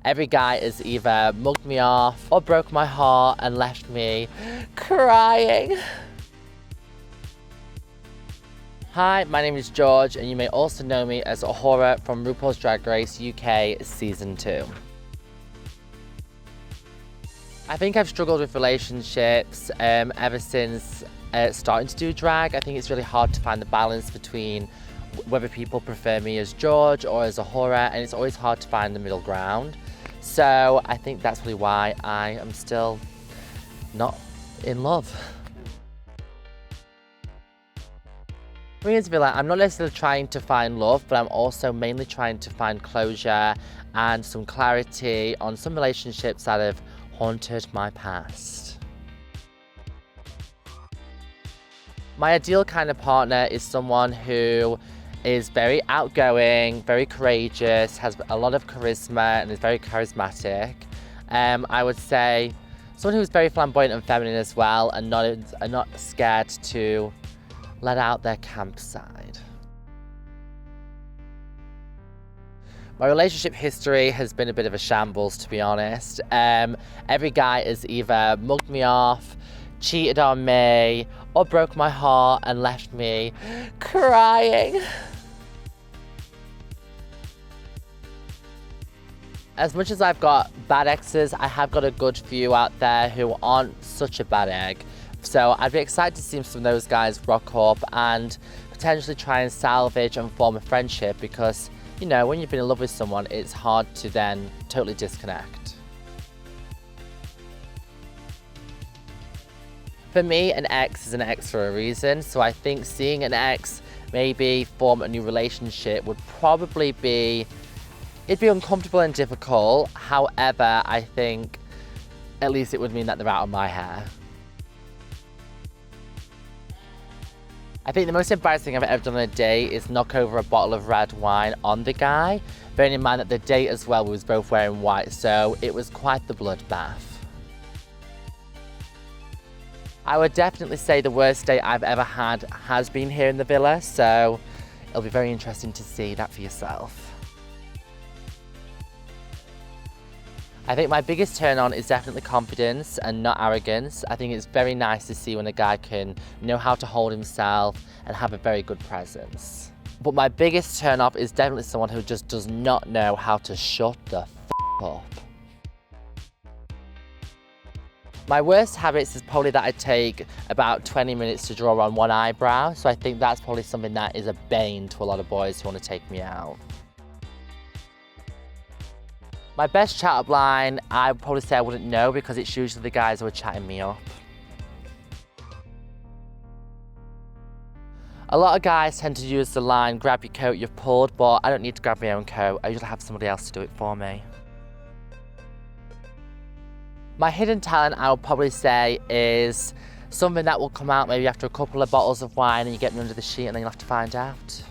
every guy has either mugged me off or broke my heart and left me crying. Hi, my name is George, and you may also know me as Ahura from RuPaul's Drag Race UK Season 2. I think I've struggled with relationships ever since starting to do drag. I think it's really hard to find the balance between whether people prefer me as George or as Ahura, and it's always hard to find the middle ground. So I think that's probably why I am still not in love. For me as Villa, I'm not necessarily trying to find love, but I'm also mainly trying to find closure and some clarity on some relationships that have haunted my past. My ideal kind of partner is someone who is very outgoing, very courageous, has a lot of charisma and is very charismatic. I would say someone who's very flamboyant and feminine as well, and not scared to let out their camp side. My relationship history has been a bit of a shambles, to be honest. Every guy has either mugged me off, cheated on me, or broke my heart and left me crying. As much as I've got bad exes, I have got a good few out there who aren't such a bad egg. So I'd be excited to see some of those guys rock up and potentially try and salvage and form a friendship, because, you know, when you've been in love with someone, it's hard to then totally disconnect. For me, an ex is an ex for a reason, so I think seeing an ex maybe form a new relationship would probably be, it'd be uncomfortable and difficult. However, I think at least it would mean that they're out of my hair. I think the most embarrassing I've ever done on a date is knock over a bottle of red wine on the guy, bearing in mind that the date as well, we was both wearing white, so it was quite the bloodbath. I would definitely say the worst date I've ever had has been here in the villa, so it'll be very interesting to see that for yourself. I think my biggest turn on is definitely confidence and not arrogance. I think it's very nice to see when a guy can know how to hold himself and have a very good presence. But my biggest turn off is definitely someone who just does not know how to shut the f*** up. My worst habits is probably that I take about 20 minutes to draw on one eyebrow, so I think that's probably something that is a bane to a lot of boys who want to take me out. My best chat-up line, I would probably say I wouldn't know, because it's usually the guys who are chatting me up. A lot of guys tend to use the line, grab your coat, you've pulled, but I don't need to grab my own coat. I usually have somebody else to do it for me. My hidden talent, I would probably say, is something that will come out maybe after a couple of bottles of wine and you get me under the sheet and then you'll have to find out.